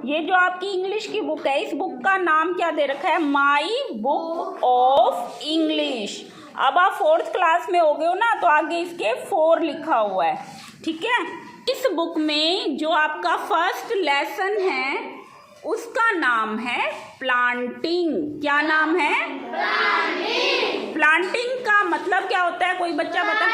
ये जो आपकी इंग्लिश की बुक है, इस बुक का नाम क्या दे रखा है? My book of English. अब आप 4th क्लास में हो गए हो ना, तो आगे इसके 4 लिखा हुआ है, ठीक है। इस बुक में जो आपका फर्स्ट लेसन है उसका नाम है प्लांटिंग। क्या नाम है? प्लांटिंग। प्लांटिंग का मतलब क्या होता है? कोई बच्चा बता।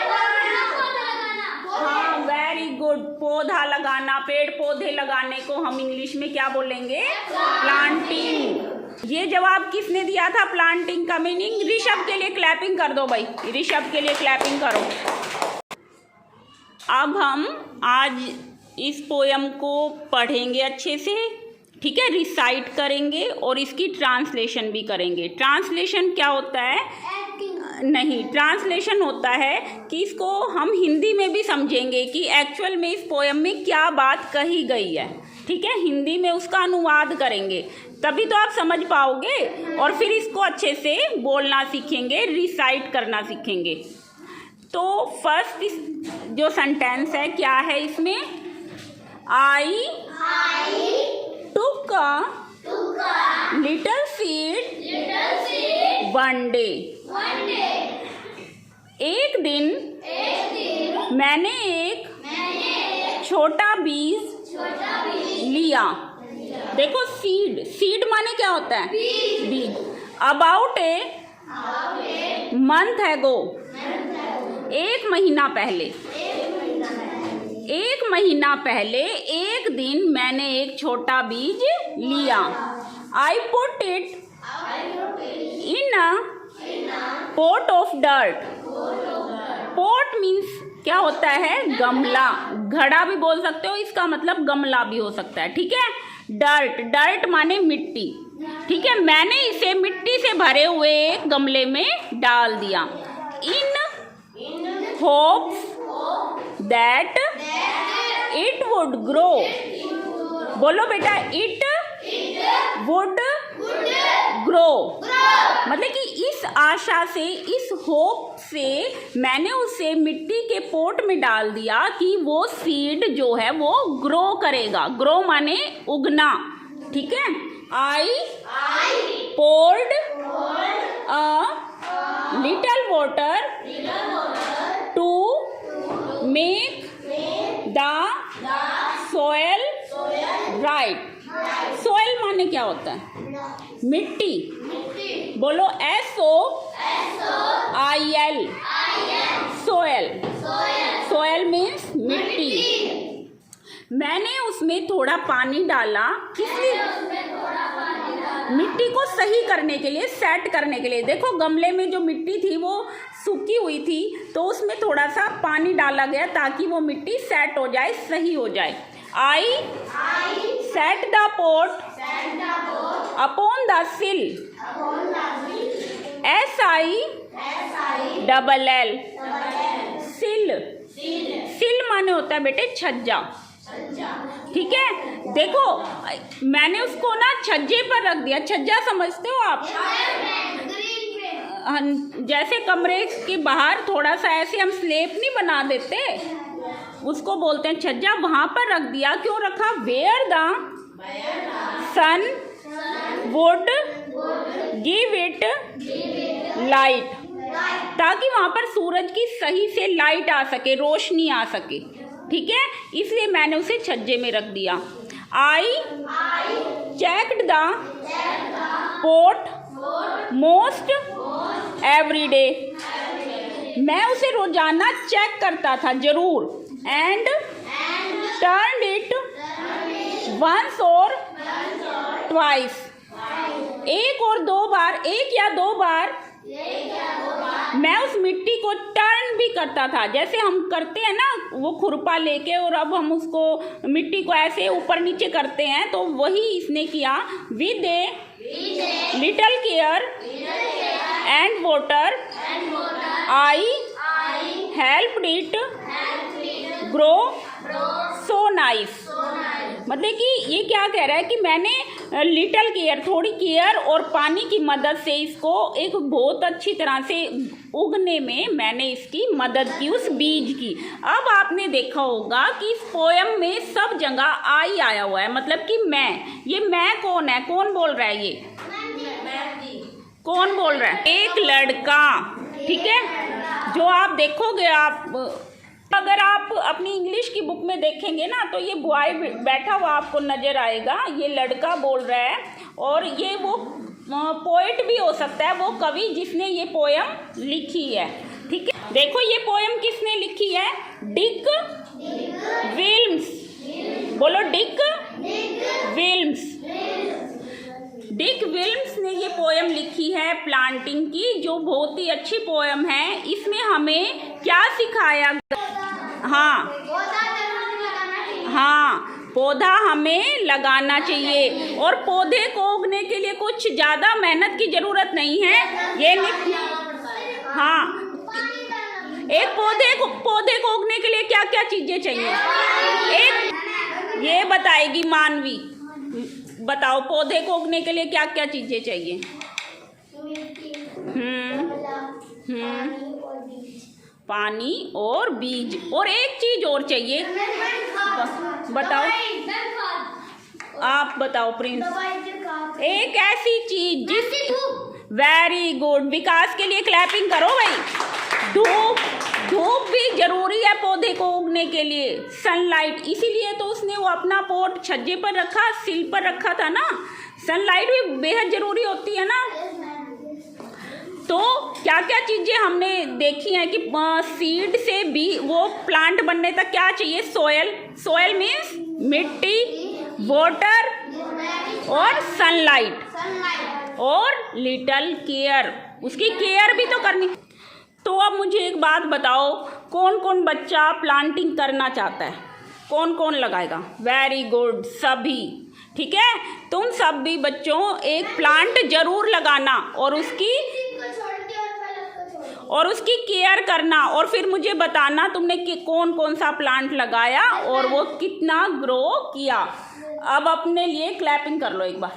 हाँ, वेरी गुड। पौधा लगाना, पेड़ पौधे लगाने को हम इंग्लिश में क्या बोलेंगे? प्लांटिंग। ये जवाब किसने दिया था प्लांटिंग का मीनिंग? ऋषभ के लिए क्लैपिंग कर दो भाई, ऋषभ के लिए क्लैपिंग करो। अब हम आज इस पोयम को पढ़ेंगे अच्छे से, ठीक है, रिसाइट करेंगे और इसकी ट्रांसलेशन भी करेंगे। ट्रांसलेशन क्या होता है? नहीं, ट्रांसलेशन होता है कि इसको हम हिंदी में भी समझेंगे कि एक्चुअल में इस पोयम में क्या बात कही गई है, ठीक है। हिंदी में उसका अनुवाद करेंगे, तभी तो आप समझ पाओगे और फिर इसको अच्छे से बोलना सीखेंगे, रिसाइट करना सीखेंगे। तो फर्स्ट जो सेंटेंस है क्या है इसमें? आई took a little seed one day. एक दिन मैंने एक छोटा बीज लिया। देखो, सीड माने क्या होता है? बीज। अबाउट ए मंथ एगो, एक महीना पहले एक दिन मैंने एक छोटा बीज लिया। I put it in a pot of dirt. Pot means क्या होता है? गमला। घड़ा भी बोल सकते हो, इसका मतलब गमला भी हो सकता है, ठीक है। डर्ट माने मिट्टी, ठीक है। मैंने इसे मिट्टी से भरे हुए एक गमले में डाल दिया। इन hopes that it would grow. बोलो बेटा, इट वुड ग्रो। मतलब कि इस आशा से, इस होप से मैंने उसे मिट्टी के पोट में डाल दिया कि वो सीड जो है वो ग्रो करेगा। ग्रो माने उगना, ठीक है। आई poured a little water to make the soil right. Soil माने क्या होता है? मिट्टी। बोलो SOIL, सोयल। सोयल मीन्स मिट्टी। मैंने उसमें थोड़ा पानी डाला, किस लिए? मिट्टी को सही करने के लिए, सेट करने के लिए। देखो, गमले में जो मिट्टी थी वो सूखी हुई थी, तो उसमें थोड़ा सा पानी डाला गया ताकि वो मिट्टी सेट हो जाए, सही हो जाए। I set the pot upon the sill. SILL, सिल माने होता है बेटे छज्जा, ठीक है। देखो, मैंने उसको ना छज्जे पर रख दिया। छज्जा समझते हो आप? जैसे कमरे के बाहर थोड़ा सा ऐसे हम स्लेब नहीं बना देते, उसको बोलते हैं छज्जा। वहां पर रख दिया। क्यों रखा? Where the sun would give it light, ताकि वहां पर सूरज की सही से लाइट आ सके, रोशनी आ सके, ठीक है। इसलिए मैंने उसे छज्जे में रख दिया। I checked the pot most every day. मैं उसे रोजाना चेक करता था जरूर। एंड टर्न इट वंस और ट्वाइस, एक और दो बार, एक या दो बार मैं उस मिट्टी को टर्न भी करता था। जैसे हम करते हैं ना, वो खुरपा लेके, और अब हम उसको मिट्टी को ऐसे ऊपर नीचे करते हैं, तो वही इसने किया। With a little care and water I helped it grow so nice. मतलब कि ये क्या कह रहा है कि मैंने लिटिल केयर, थोड़ी केयर और पानी की मदद से इसको एक बहुत अच्छी तरह से उगने में मैंने इसकी मदद की, उस बीज की। अब आपने देखा होगा कि इस पोयम में सब जगह आई आया हुआ है, मतलब कि मैं। ये मैं कौन है, कौन बोल रहा है, ये कौन बोल रहा है? एक लड़का, ठीक है। जो आप देखोगे, आप अगर आप अपनी इंग्लिश की बुक में देखेंगे ना तो ये बॉय बैठा हुआ आपको नजर आएगा, ये लड़का बोल रहा है। और ये वो पोएट भी हो सकता है, वो कवि जिसने ये पोयम लिखी है, ठीक है। देखो ये पोयम किसने लिखी है? Dick Wilms. बोलो डिक विल्म्स। डिक विल्म्स ने ये पोयम लिखी है प्लांटिंग की, जो बहुत ही अच्छी पोयम है। इसमें हमें क्या सिखाया? हाँ, पौधा हमें लगाना चाहिए और पौधे को उगने के लिए कुछ ज़्यादा मेहनत की ज़रूरत नहीं है। ये नहीं, हाँ, एक पौधे को उगने के लिए क्या क्या चीज़ें चाहिए? एक ये बताएगी मानवी, बताओ पौधे को उगने के लिए क्या क्या चीज़ें चाहिए? पानी और बीज, और एक चीज और चाहिए, बताओ, आप बताओ प्रिंस। एक ऐसी चीज जिस, वेरी गुड, विकास के लिए क्लैपिंग करो भाई। धूप भी जरूरी है पौधे को उगने के लिए, सनलाइट। इसीलिए तो उसने वो अपना पॉट छज्जे पर रखा, सिल पर रखा था ना। सनलाइट भी बेहद जरूरी होती है ना। तो क्या क्या चीज़ें हमने देखी हैं कि सीड से भी वो प्लांट बनने तक क्या चाहिए? सोयल मीन्स मिट्टी, वाटर और सनलाइट और लिटिल केयर, उसकी केयर भी तो करनी। तो अब मुझे एक बात बताओ, कौन कौन बच्चा प्लांटिंग करना चाहता है? कौन कौन लगाएगा? वेरी गुड, सभी, ठीक है। तुम सभी बच्चों एक प्लांट जरूर लगाना और उसकी केयर करना, और फिर मुझे बताना तुमने कि कौन कौन सा प्लांट लगाया और वो कितना ग्रो किया। अब अपने लिए क्लैपिंग कर लो एक बार।